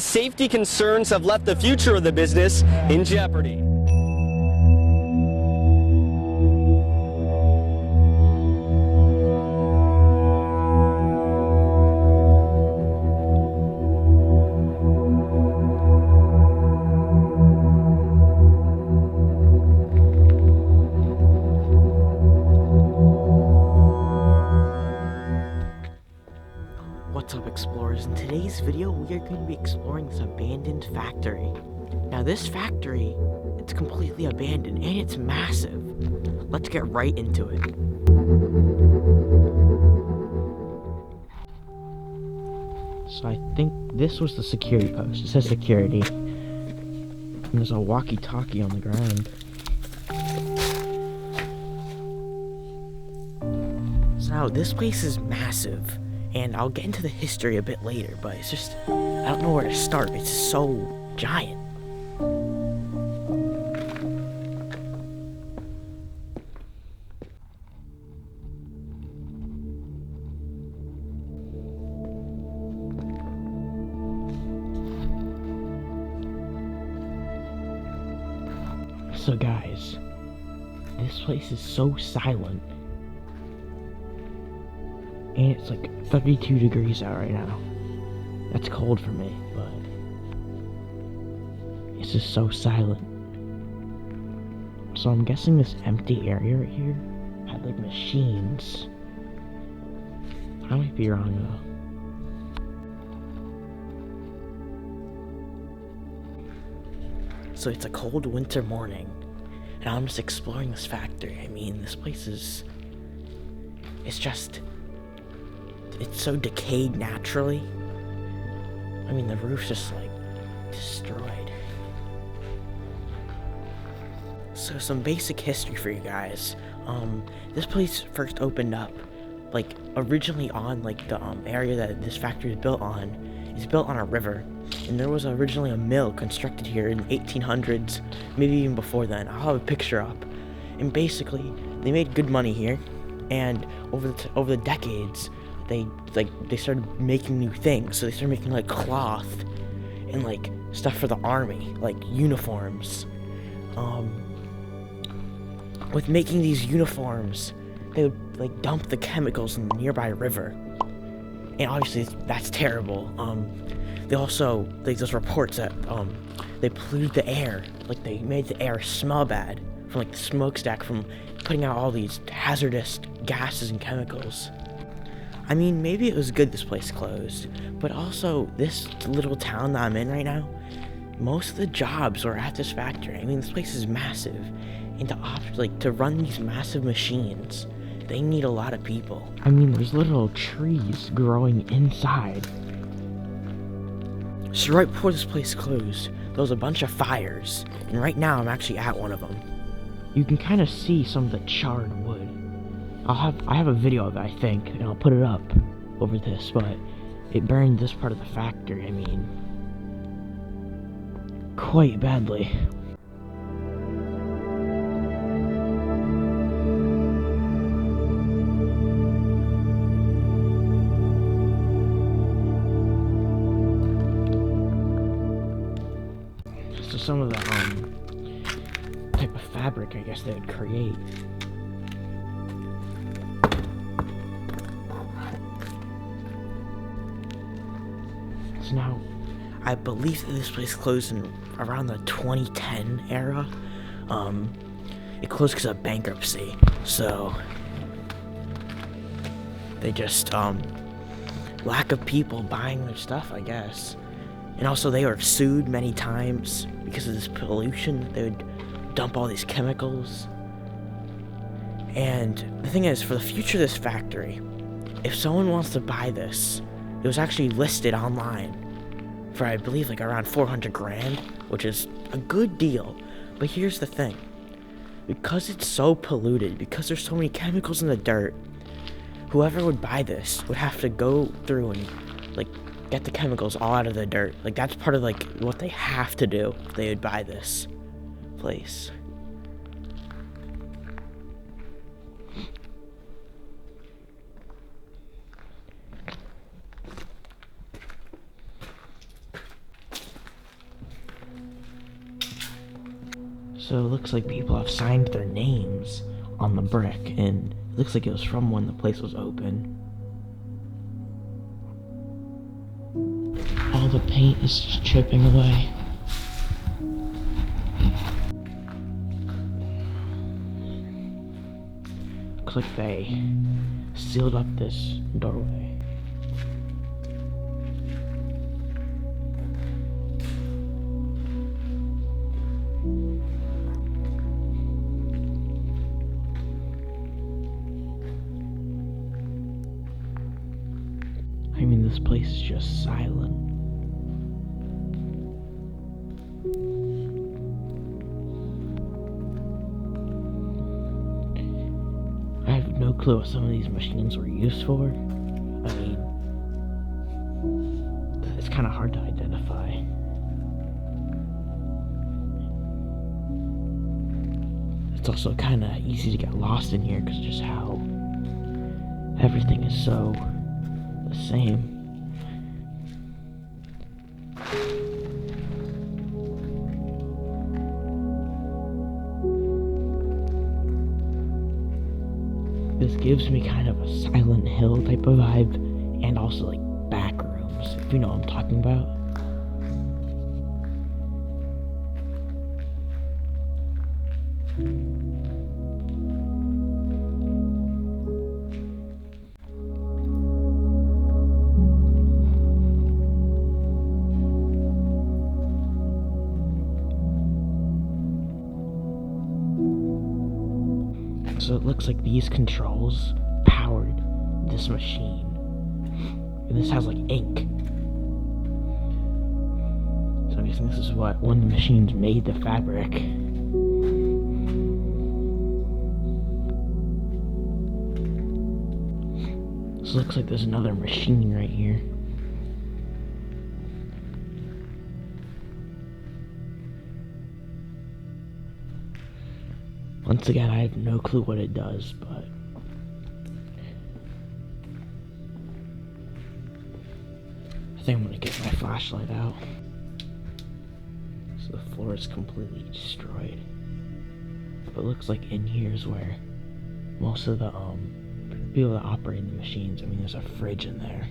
Safety concerns have left the future of the business in jeopardy. What's up, explorers? In today's video we are going to be exploring this abandoned factory. Now this factory, it's completely abandoned and it's massive. Let's get right into it. So I think this was the security post. It says security. And there's a walkie-talkie on the ground. So now this place is massive. And I'll get into the history a bit later, but it's just, I don't know where to start. It's so giant. So guys, this place is so silent. And it's like 32 degrees out right now. That's cold for me, but it's just so silent. So I'm guessing this empty area right here had like machines. I might be wrong though. So it's a cold winter morning, and I'm just exploring this factory. I mean, this place is... It's so decayed naturally. I mean, the roof's just like destroyed. So some basic history for you guys. This place first opened up, like originally on like the area that this factory is built on. It's built on a river, and there was originally a mill constructed here in the 1800s, maybe even before then. I'll have a picture up. And basically, they made good money here, and over the decades, they started making new things. So they started making like cloth and like stuff for the army, like uniforms. With making these uniforms, they would like dump the chemicals in the nearby river, and obviously that's terrible. They also, like, there's reports that they polluted the air, like they made the air smell bad from like the smokestack from putting out all these hazardous gases and chemicals. I mean, maybe it was good this place closed, but also this little town that I'm in right now, most of the jobs were at this factory. I mean, this place is massive, and to run these massive machines, they need a lot of people. I mean, there's little trees growing inside. So right before this place closed, there was a bunch of fires, and right now I'm actually at one of them. You can kind of see some of the charred wood. I have a video of it, I think, and I'll put it up over this, but it burned this part of the factory, I mean, quite badly. So some of the type of fabric, I guess, they would create. Now, I believe that this place closed in around the 2010 era. It closed because of bankruptcy, so they just lack of people buying their stuff, I guess. And also they were sued many times because of this pollution. They would dump all these chemicals. And the thing is, for the future of this factory, if someone wants to buy this, it was actually listed online for, I believe, like around 400 grand, which is a good deal. But here's the thing. Because it's so polluted, because there's so many chemicals in the dirt, whoever would buy this would have to go through and, like, get the chemicals all out of the dirt. Like, that's part of, like, what they have to do if they would buy this place. So it looks like people have signed their names on the brick, and it looks like it was from when the place was open. All the paint is just chipping away. Looks like they sealed up this doorway. I mean, this place is just silent. I have no clue what some of these machines were used for. I mean, it's kind of hard to identify. It's also kind of easy to get lost in here because just how everything is so the same. This gives me kind of a Silent Hill type of vibe, and also like back rooms, if you know what I'm talking about. So it looks like these controls powered this machine. And this has like ink. So I'm guessing this is what one of the machines made the fabric. So it looks like there's another machine right here. Once again, I have no clue what it does, but I think I'm gonna get my flashlight out. So the floor is completely destroyed. But it looks like in here is where most of the people that operate the machines, I mean, there's a fridge in there.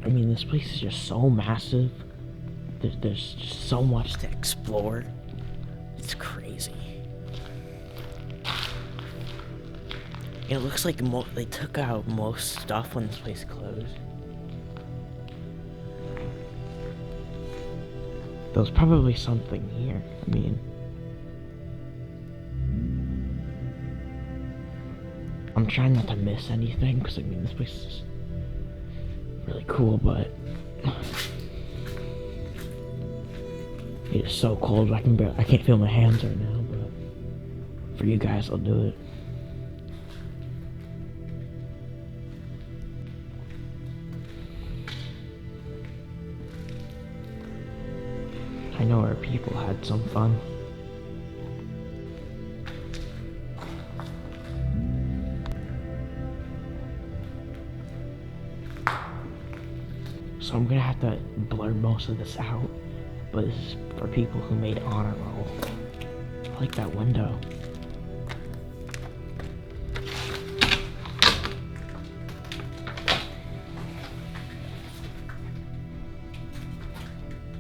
I mean, this place is just so massive. There's just so much to explore. It's crazy. It looks like they took out most stuff when this place closed. There was probably something here. I mean, I'm trying not to miss anything, because I mean, this place is really cool, but it is so cold. I can't feel my hands right now, but for you guys, I'll do it. I know our people had some fun. So I'm gonna have to blur most of this out, but this is for people who made honor roll. I like that window.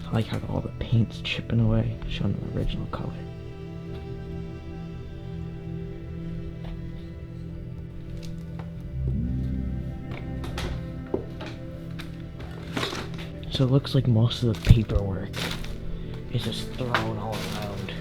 I like how all the paint's chipping away, showing the original color. So it looks like most of the paperwork is just thrown all around.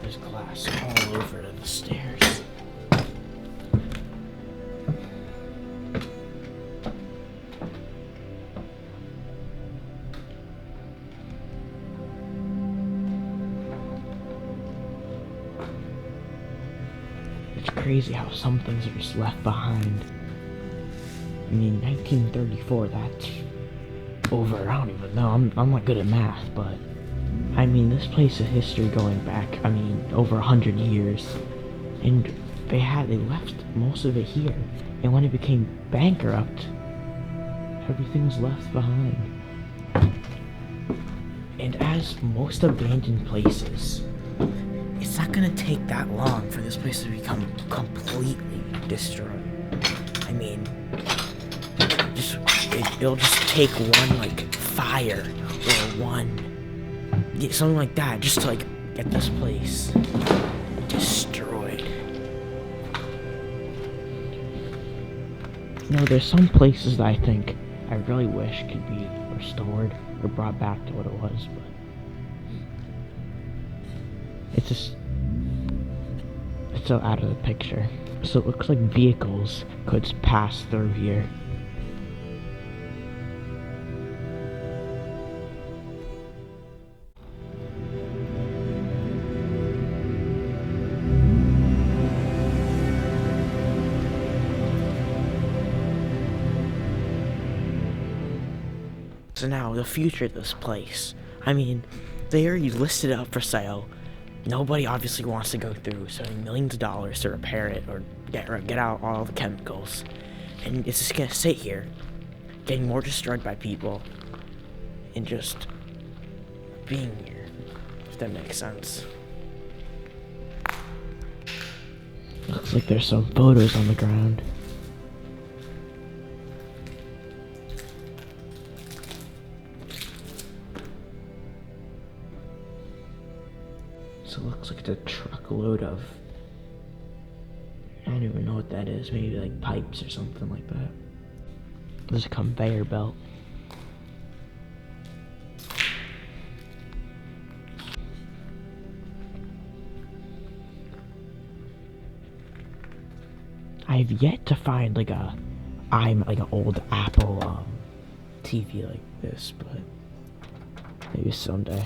There's glass all over the stairs. crazy how some things are just left behind. I mean, 1934, that's over, I don't even know, I'm not good at math, but I mean, this place has history going back, I mean, over 100 years, and they left most of it here, and when it became bankrupt, everything was left behind. And as most abandoned places, it's not gonna take that long for this place to become completely destroyed. I mean, it'll just take one, like, fire, or something like that, just to, like, get this place destroyed. You know, there's some places that I think I really wish could be restored or brought back to what it was, but it's so out of the picture. So it looks like vehicles could pass through here. So now, the future of this place. I mean, they already listed it up for sale. Nobody obviously wants to go through spending millions of dollars to repair it or get out all the chemicals. And it's just gonna sit here, getting more destroyed by people, and just being here, if that makes sense. Looks like there's some photos on the ground. So it looks like it's a truckload of, I don't even know what that is, maybe like pipes or something like that. There's a conveyor belt. I've yet to find like an old Apple TV like this, but maybe someday.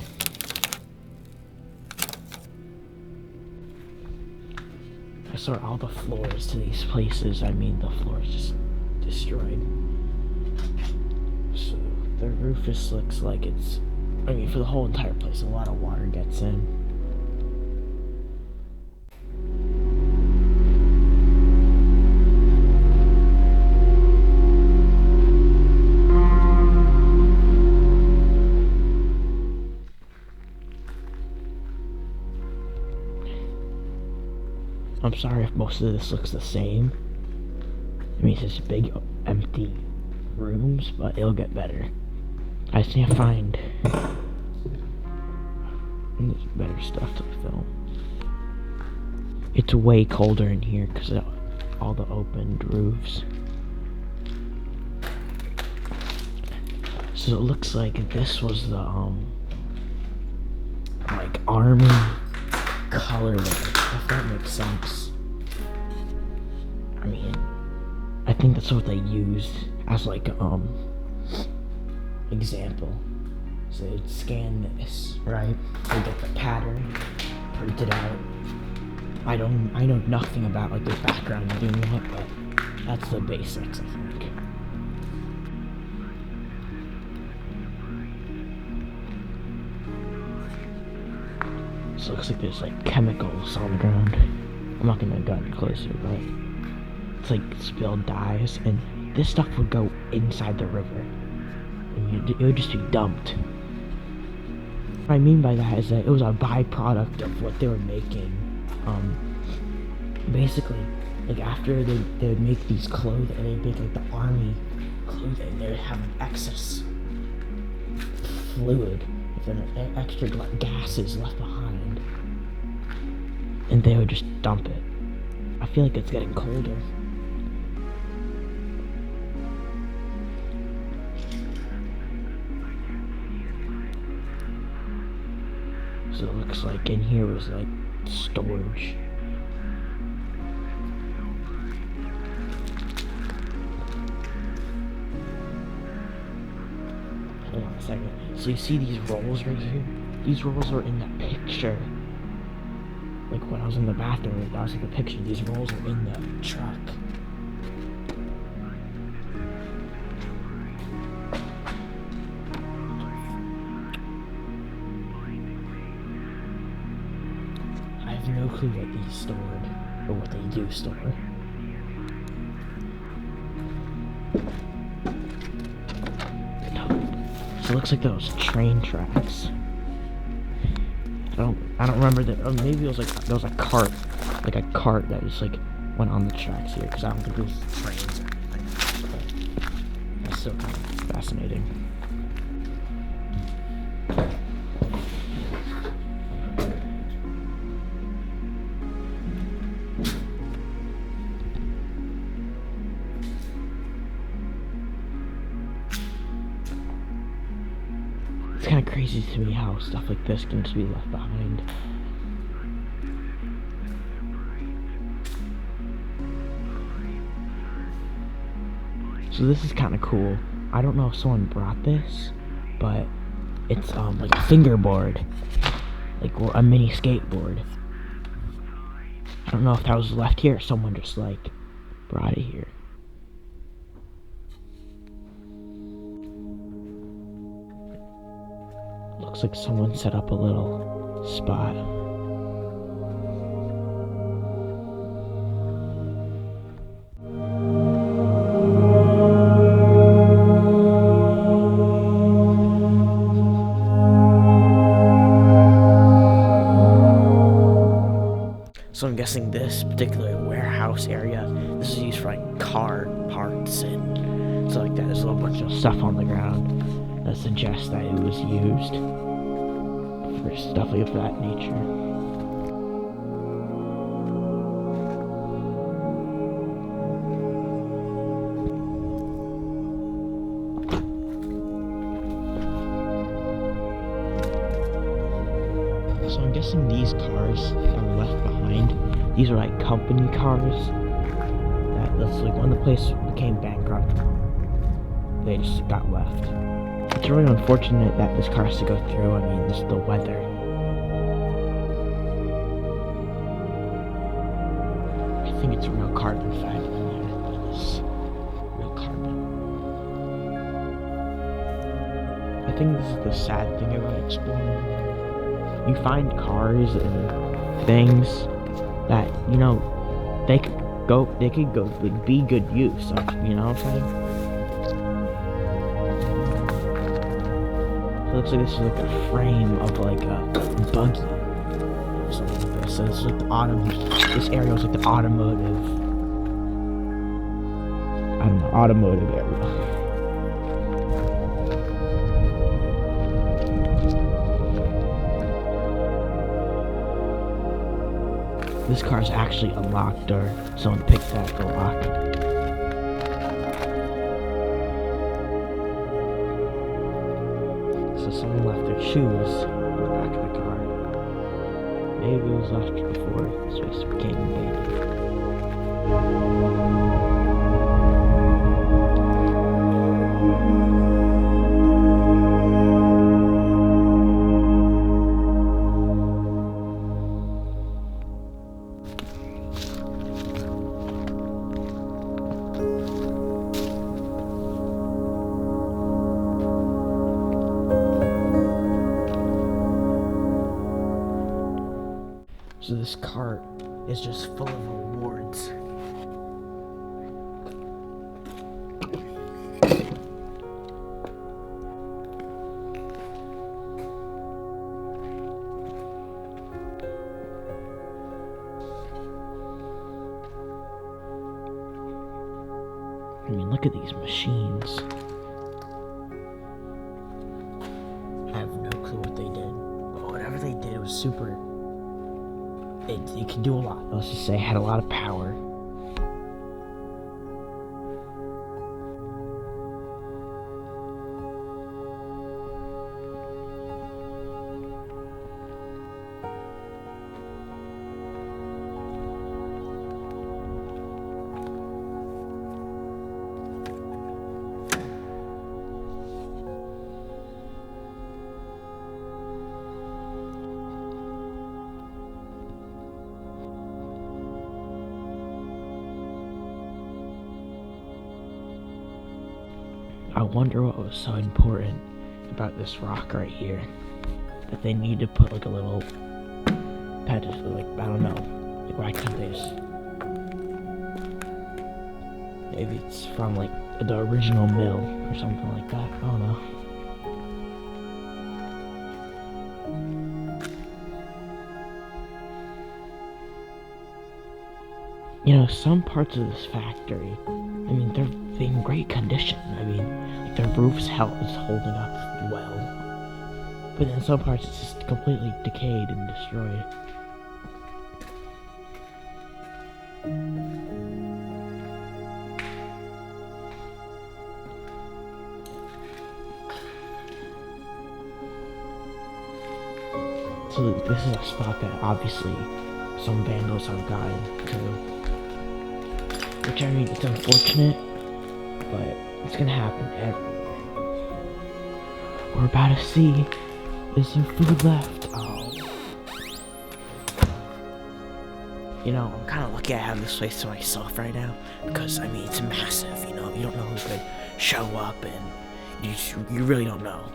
I saw all the floors to these places. I mean, the floor is just destroyed. So the roof just looks like it's, I mean, for the whole entire place, a lot of water gets in. I'm sorry if most of this looks the same. I mean, it's just big, empty rooms, but it'll get better. I just can't find better stuff to film. It's way colder in here because of all the opened roofs. So it looks like this was the, like, army color, if that makes sense. I mean, I think that's what they used as like example. So they'd scan this, right? They get the pattern, print it out. I know nothing about like the background of doing it, but that's the basics, I think. So it looks like there's like chemicals on the ground. I'm not gonna go any closer, but it's like spilled dyes, and this stuff would go inside the river. And it would just be dumped. What I mean by that is that it was a byproduct of what they were making. Basically, like after they would make these clothing, and they'd make like the army clothing, they would have excess fluid, if there were extra gases left behind, and they would just dump it. I feel like it's getting colder. So it looks like in here was like storage. Hold on a second. So you see these rolls right here? These rolls were in the picture like when I was in the bathroom, that was like a picture. These rolls are in the truck. I have no clue what these stored, or what they do store. So it looks like those train tracks. I don't remember that. Or maybe it was like there was a cart that was like went on the tracks here, because I don't think it was trains or anything. But that's still kind of fascinating. It's kind of crazy to me how stuff like this can just be left behind. So this is kind of cool. I don't know if someone brought this, but it's like a fingerboard, like a mini skateboard. I don't know if that was left here or someone just like brought it here. Looks like someone set up a little spot. So I'm guessing this particular warehouse area, this is used for like car parts and stuff like that. There's a little bunch of stuff on the ground that suggests that it was used for stuff of that nature. So I'm guessing these cars that were left behind, these are like company cars. That's like when the place became bankrupt, they just got left. It's really unfortunate that this car has to go through. I mean, this is the weather. I think it's real carbon fiber in there, but it's real carbon. I think this is the sad thing about exploring. You find cars and things that, you know, they could go, like, be good use of, you know what I'm saying? It looks like this is like the frame of like a buggy or something like this. So this is like the this area was like the automotive, I don't know, automotive area. This car's actually unlocked, or someone picked out the lock. So someone left their shoes in the back of the car. Maybe it was left before this place became abandoned. So this cart is just full of rewards. I mean, look at these machines. I have no clue what they did, but whatever they did was super. It can do a lot. Let's just say it had a lot of power. I wonder what was so important about this rock right here that they need to put like a little pedestal, like, I don't know, like, why can't they just, maybe it's from like the original mill or something like that, I don't know. You know, some parts of this factory, I mean, they're in great condition. I mean, like, the roof's is holding up well. But then some parts it's just completely decayed and destroyed. So this is a spot that obviously some vandals have gotten to. Which, I mean, it's unfortunate, but it's gonna happen everywhere. We're about to see, is there food left? Oh. You know, I'm kind of lucky I have this place to myself right now, because, I mean, it's massive, you know, you don't know who could show up, and you really don't know.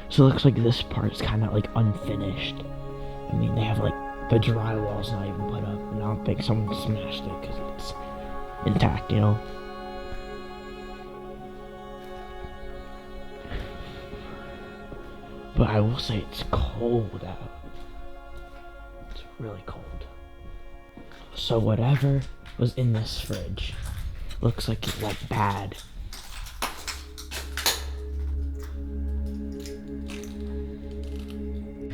So it looks like this part's kind of, like, unfinished. I mean, they have, like, the drywall's not even put up, and I don't think someone smashed it because it's intact, you know? But I will say it's cold out. It's really cold. So whatever was in this fridge looks like it went bad.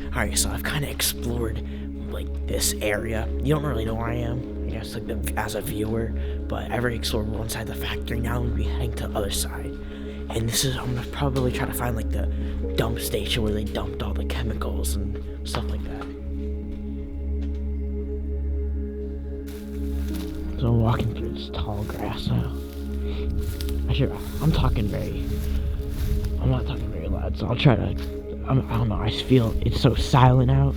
Alright, so I've kind of explored like this area. You don't really know where I am, I guess, like as a viewer, but I've already explored one side of the factory. Now I'm gonna be heading to the other side, and this is, I'm gonna probably try to find like the dump station where they dumped all the chemicals and stuff like that. So I'm walking through this tall grass now. I'm not talking very loud, so I'll try to, I don't know, I just feel it's so silent out.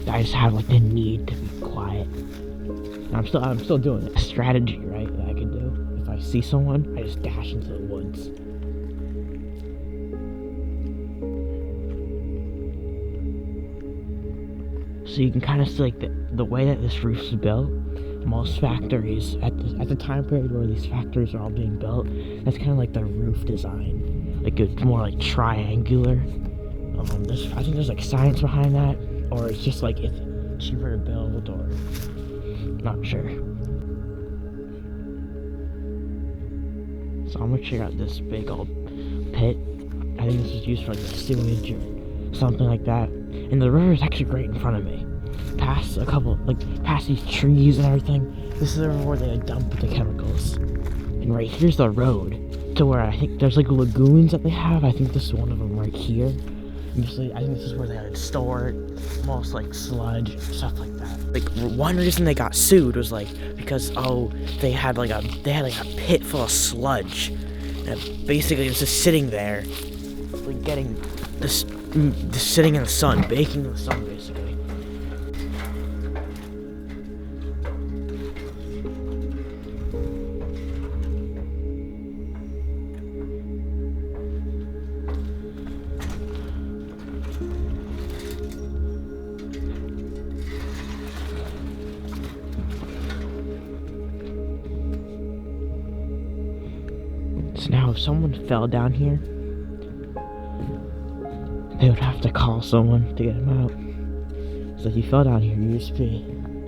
I just have like the need to be quiet. And I'm still doing it. A strategy, right, that I can do. If I see someone, I just dash into the woods. So you can kind of see like the way that this roof's built. Most factories at the time period where these factories are all being built, that's kind of like the roof design. Like it's more like triangular. I think there's like science behind that. Or it's just like it's cheaper to build, or not sure. So I'm gonna check out this big old pit. I think this is used for like the sewage or something like that. And the river is actually right in front of me. Past these trees and everything. This is the river where they dump the chemicals. And right here's the road to where I think there's like lagoons that they have. I think this is one of them right here. Usually, I think this is where they would store it, most like sludge, stuff like that. Like one reason they got sued was like because they had like a pit full of sludge, and basically it was just sitting there, like getting this, just sitting in the sun, baking in the sun, basically. So now if someone fell down here, they would have to call someone to get him out. So if you fell down here, you just be,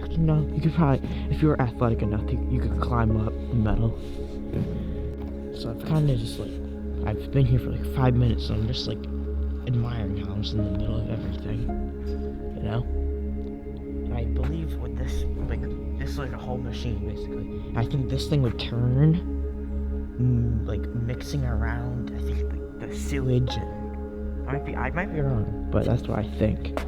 you know, you could probably, if you were athletic enough, you could climb up the metal. So I've kind of just like, I've been here for like 5 minutes, so I'm just like admiring how I'm just in the middle of everything, you know? And I believe with this is like a whole machine basically. I think this thing would turn, like mixing around, I think like the sewage, and I might be wrong, but that's what I think.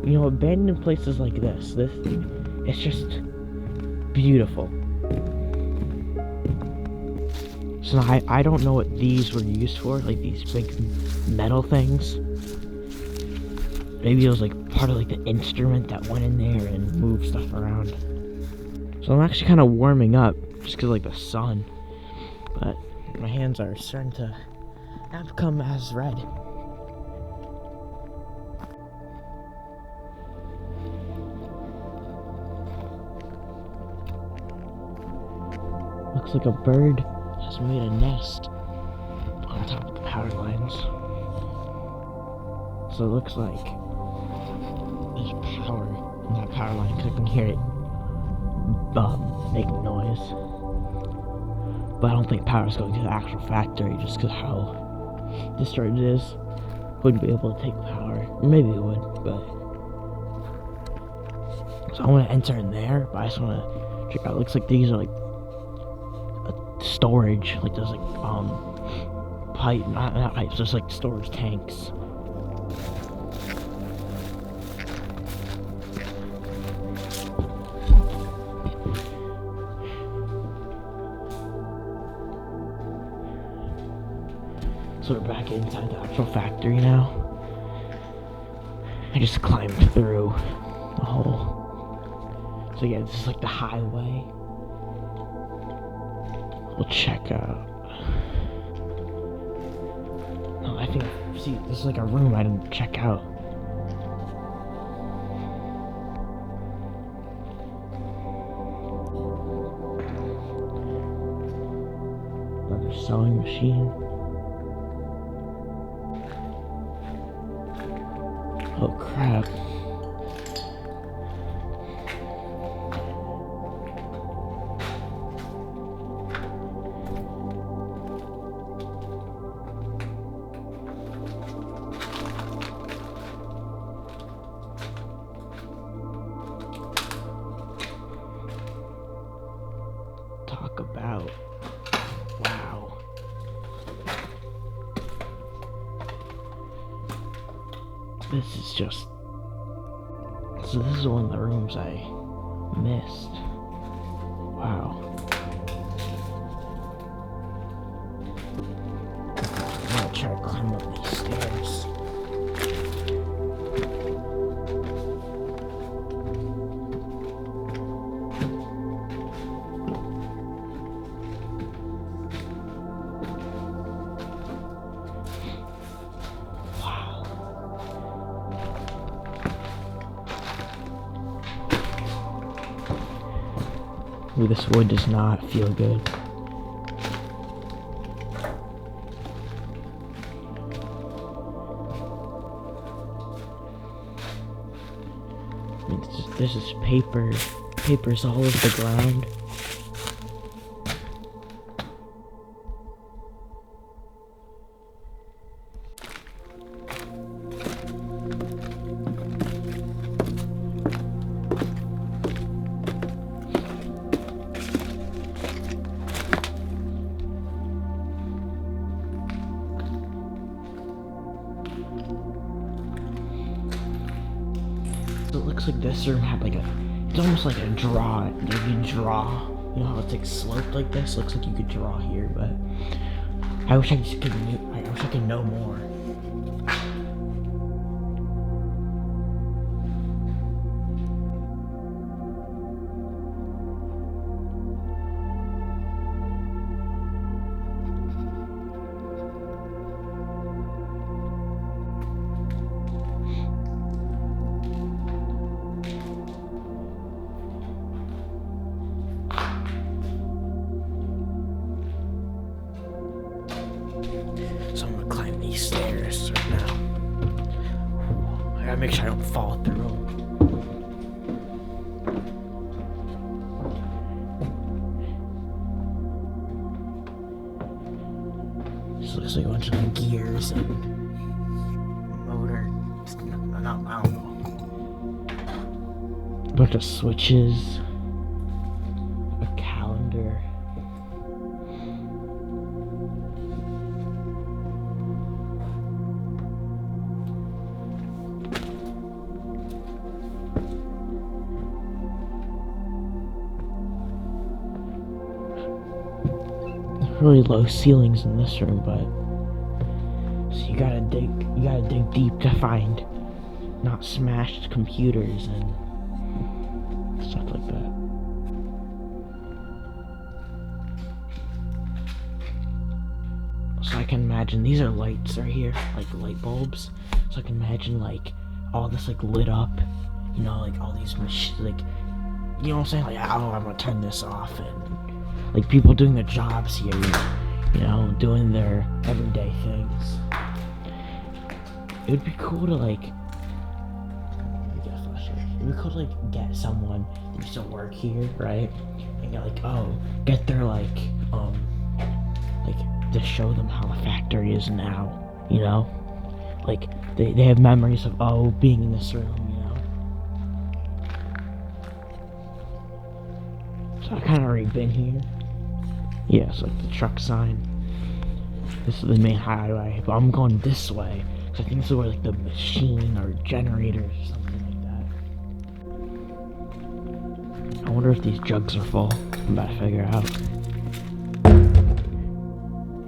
You know, abandoned places like this, it's just beautiful. So I don't know what these were used for, like these big metal things. maybe it was like part of like the instrument that went in there and moved stuff around. So I'm actually kind of warming up just because like the sun, but my hands are starting to not become as red. Looks like a bird has made a nest on top of the power lines. So it looks like there's power in that power line because I can hear it make noise. But I don't think power is going to the actual factory just because how destroyed it is. Wouldn't be able to take power. Maybe it would, but. So I want to enter in there, but I just want to check out. It looks like these are like storage, like there's like pipe, not pipes, just like storage tanks. So we're back inside the actual factory now. I just climbed through the hole. So yeah, this is like the highway. We'll check out. Oh, I think, see, this is like a room I didn't check out. Another sewing machine. Oh crap. Talk about, wow. This is just, so this is one of the rooms I missed. Wow. I'm gonna try to climb up these stairs. Ooh, this wood does not feel good. This is paper. Paper's all over the ground. So it looks like this room had like it's almost like a draw. Like you draw, you know how it's like sloped like this? Looks like you could draw here, but I wish I could know more. So I'm gonna climb these stairs right now. I gotta make sure I don't fall through them. This looks like a bunch of gears and motor. Not, I don't know. A bunch of switches. A calendar. Really low ceilings in this room, but so you gotta dig deep to find not smashed computers and stuff like that. So I can imagine these are lights right here, like light bulbs. So I can imagine like all this like lit up, you know, like all these like, you know what I'm saying? Like, oh, I'm gonna turn this off, and like people doing their jobs here, you know, doing their everyday things. It would be cool to like, it'd be cool to like get someone that used to work here, right? And you're like, oh, get their like to show them how the factory is now, you know? Like, they have memories of, oh, being in this room, you know? So I kinda already been here. Yeah, it's like the truck sign. This is the main highway, but I'm going this way, because I think this is where like the machine or generator or something like that. I wonder if these jugs are full. I'm about to figure out.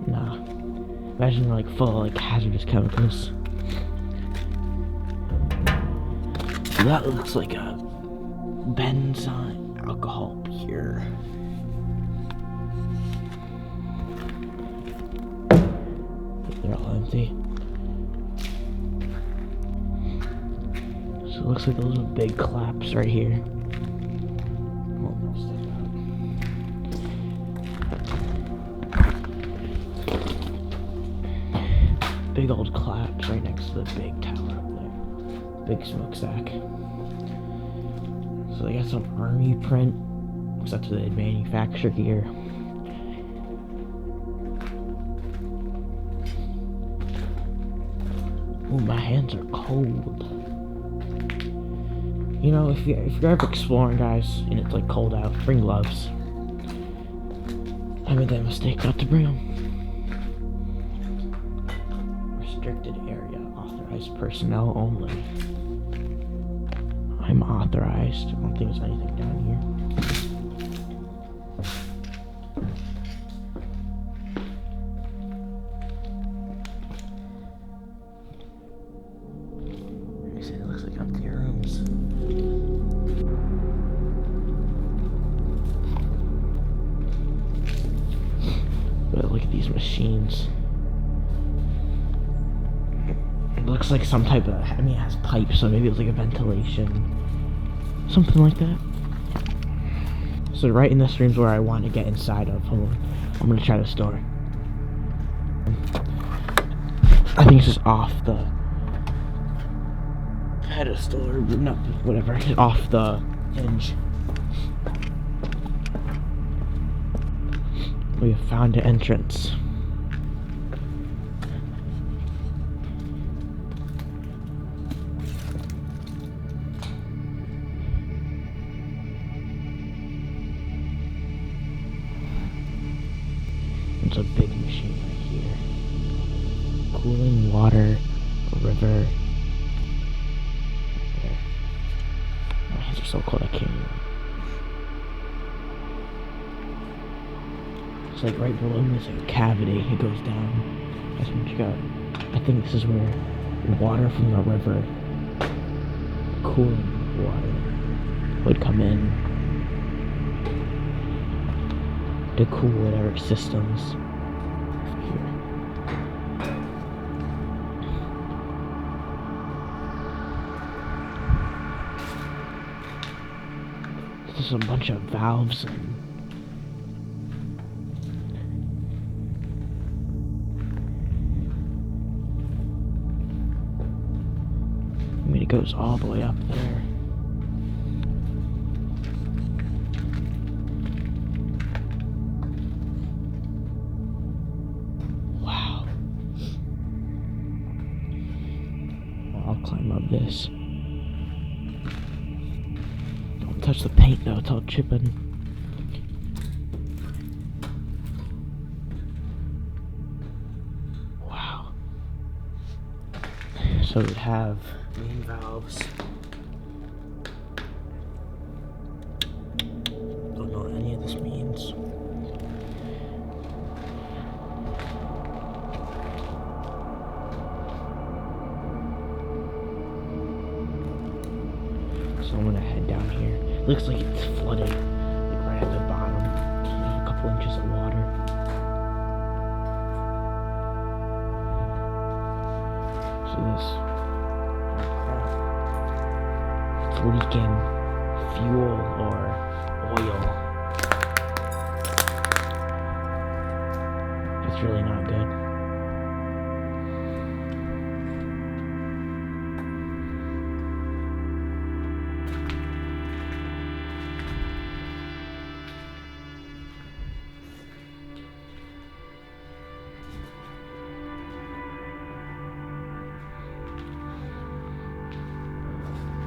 Nah. Imagine they're like full of like hazardous chemicals. So that looks like a benzyne alcohol pure. They're all empty. So it looks like those are big claps right here. Big old claps right next to the big tower up there. Big smokestack. So they got some army print, because that's what they manufacture here. Ooh, my hands are cold. You know, if you're ever exploring, guys, and it's like cold out, bring gloves. I made that mistake not to bring them. Restricted area, authorized personnel only. I'm authorized. I don't think there's anything down here. It looks like empty rooms. But look at these machines. It looks like some type of, I mean, it has pipes, so maybe it's like a ventilation. Something like that. So right in this room's where I want to get inside of. Hold on. I'm gonna try this door. I think it's just off the pedestal or not, whatever. It's off the hinge. We have found an entrance. It's a big machine right here. Cooling water, river. There. My hands are so cold I can't even. It's like right below me is like a cavity. It goes down. That's what you got. I think this is where water from the river, cooling water, would come in to cool whatever systems here. There's a bunch of valves and I mean, it goes all the way up there. Wow. Well, I'll climb up this. Don't touch the paint though, it's all chipping. Wow. So we have main valves. Don't know what any of this means. So I'm gonna head down here. Looks like it's flooded, like right at the bottom. A couple inches of water. So this, it's leaking fuel or oil. It's really not good.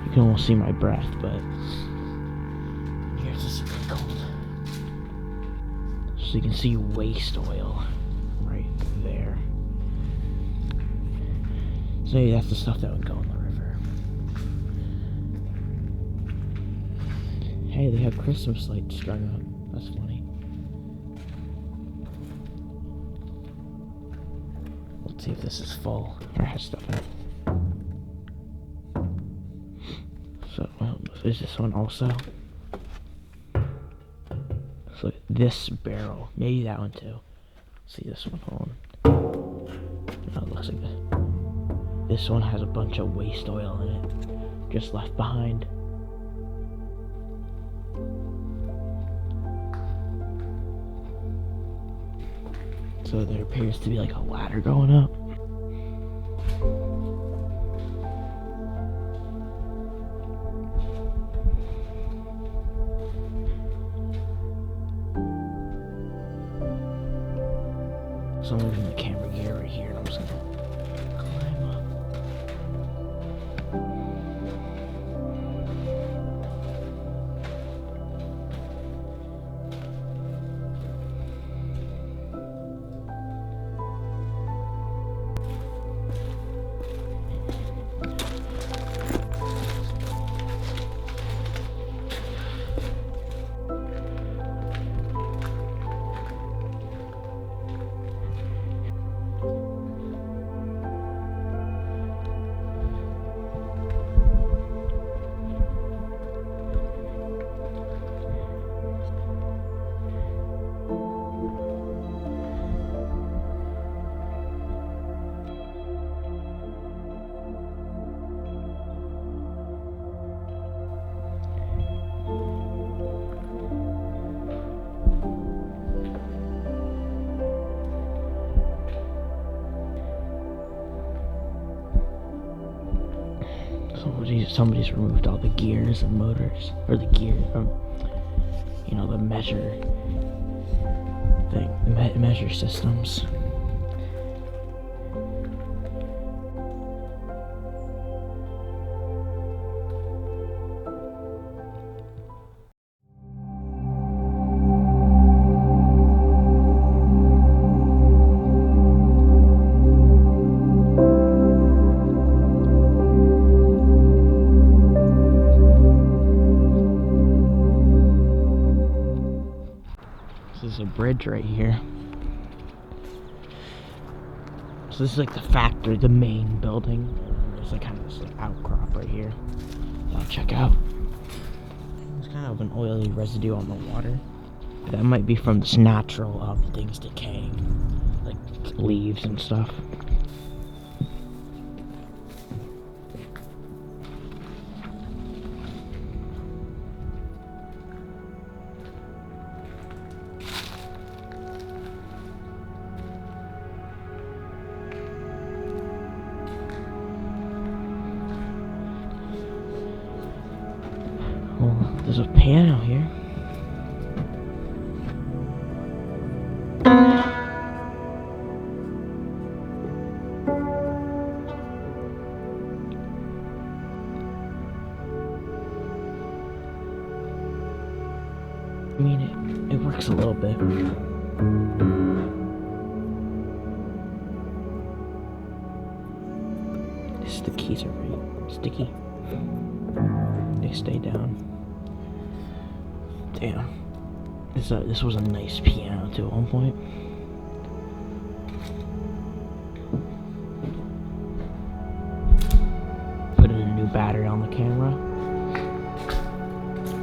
You can almost see my breath, but here's this really cold. So you can see waste oil right there. So maybe that's the stuff that would go in the river. Hey, they have Christmas lights strung up. That's funny. Let's see if this is full or has stuff in it. So, well, is this one also? So this barrel, maybe that one too. Let's see this one, hold on. No, it looks like this. This one has a bunch of waste oil in it, just left behind. So there appears to be like a ladder going up. So I'm moving the camera gear right here, and I'm just gonna climb up. Somebody's removed all the gears and motors, or the gear, you know, the measure thing, the measure systems. This is a bridge right here. So this is like the factory, the main building. There's like kind of this like outcrop right here. I'll check out. There's kind of an oily residue on the water. That might be from this natural things decaying, like leaves and stuff. Well, there's a piano here. I mean, it works a little bit. The keys are pretty sticky. They stay down. Damn. This was a nice piano too at one point. Put in a new battery on the camera.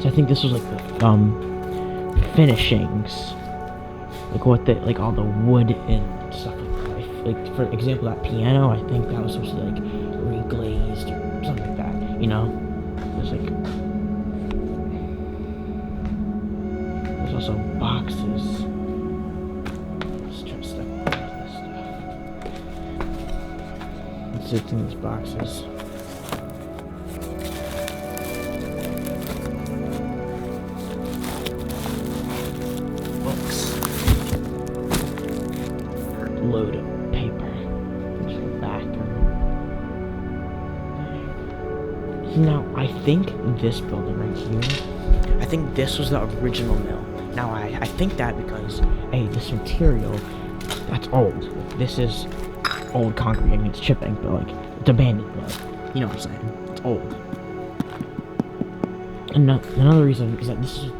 So I think this was like the finishings, like what the like all the wood and stuff like for example that piano. I think that was supposed to be like reglazed or something like that. You know, there's also boxes. Let's try to step over this stuff. Let's see what's in these boxes. Load of paper. There's the bathroom. Now, I think this building right here, I think this was the original mill. Now, I think that because, hey, this material, that's old. Like, this is old concrete. I mean, it's chipping, but, like, it's abandoned mill. You know what I'm saying? It's old. And another reason is that this is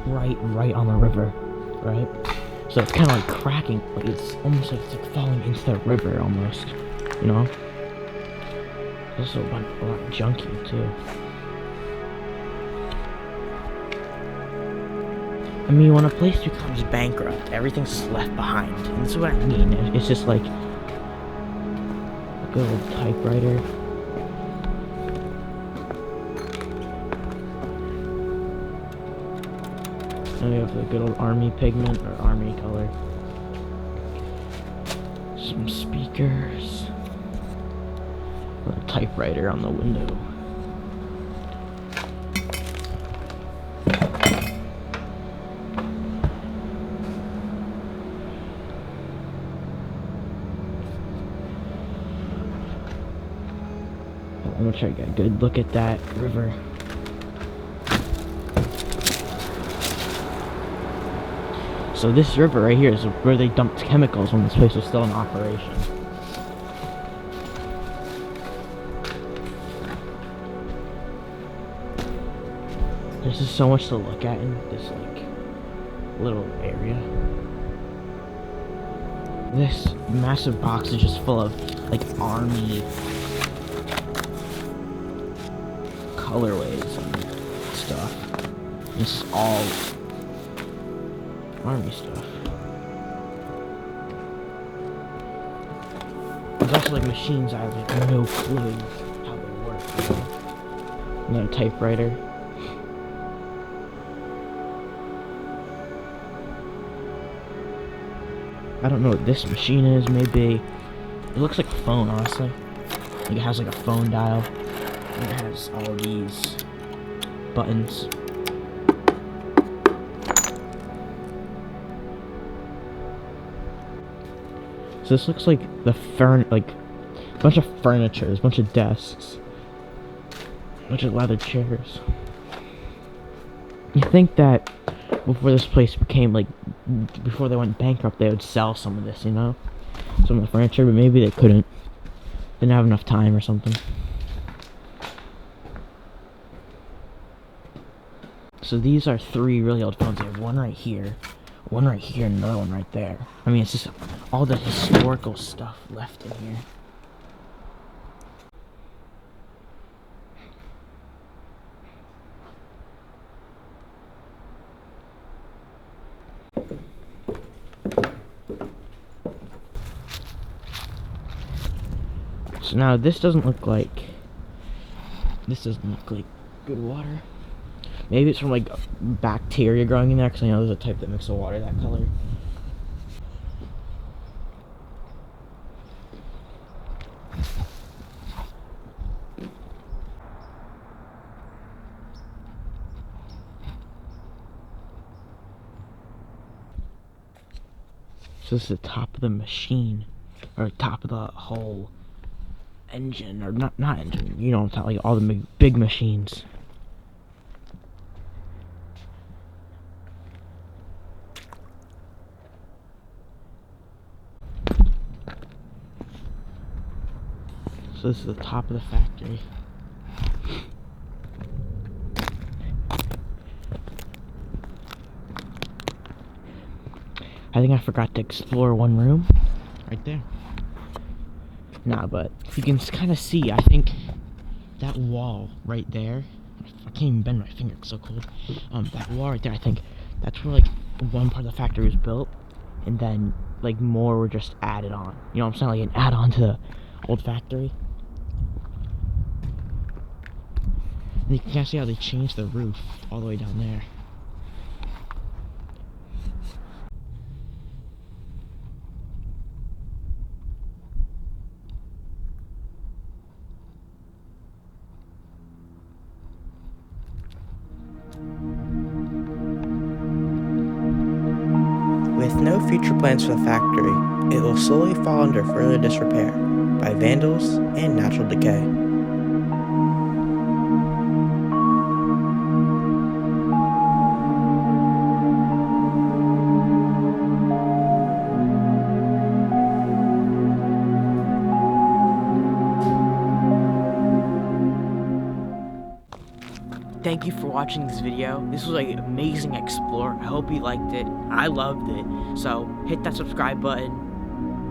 right on the river, right? So it's kind of like cracking, like it's almost like it's like falling into the river almost, you know? There's also a lot of junk here too. I mean, when a place becomes bankrupt, everything's left behind. And this is what I mean. It's just like a good old typewriter. And we have the good old army pigment or army color. Some speakers. A typewriter on the window. I'm gonna try to get a good look at that river. So this river right here is where they dumped chemicals when this place was still in operation. There's just so much to look at in this like little area. This massive box is just full of like army colorways and stuff. This is all army stuff. There's also like machines I have like no clue how they work. You know? Another typewriter. I don't know what this machine is. Maybe it looks like a phone, honestly. Like it has like a phone dial. And it has all these buttons. So this looks like the like a bunch of furniture, a bunch of desks, a bunch of leather chairs. You think that before this place became like, before they went bankrupt, they would sell some of this, you know, some of the furniture, but maybe they couldn't. Didn't have enough time or something. So these are 3 really old phones. They have one right here, and another one right there. I mean, it's just all the historical stuff left in here. So now this doesn't look like good water. Maybe it's from like bacteria growing in there, because I know there's a type that makes the water that color. So this is the top of the machine, or top of the whole engine, or not engine, you know, like all the big machines. So this is the top of the factory. I think I forgot to explore one room right there. Nah, but you can kind of see, I think that wall right there I can't even bend my finger, it's so cold. That wall right there, I think that's where like one part of the factory was built, and then like more were just added on. You know what I'm saying? Like an add-on to the old factory. And you can kind of see how they changed the roof all the way down there. With no future plans for the factory, it will slowly fall under further disrepair by vandals and natural decay. Thank you for watching this video. This was like amazing explore. I hope you liked it. I loved it. So hit that subscribe button,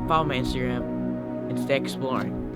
follow my Instagram, and stay exploring.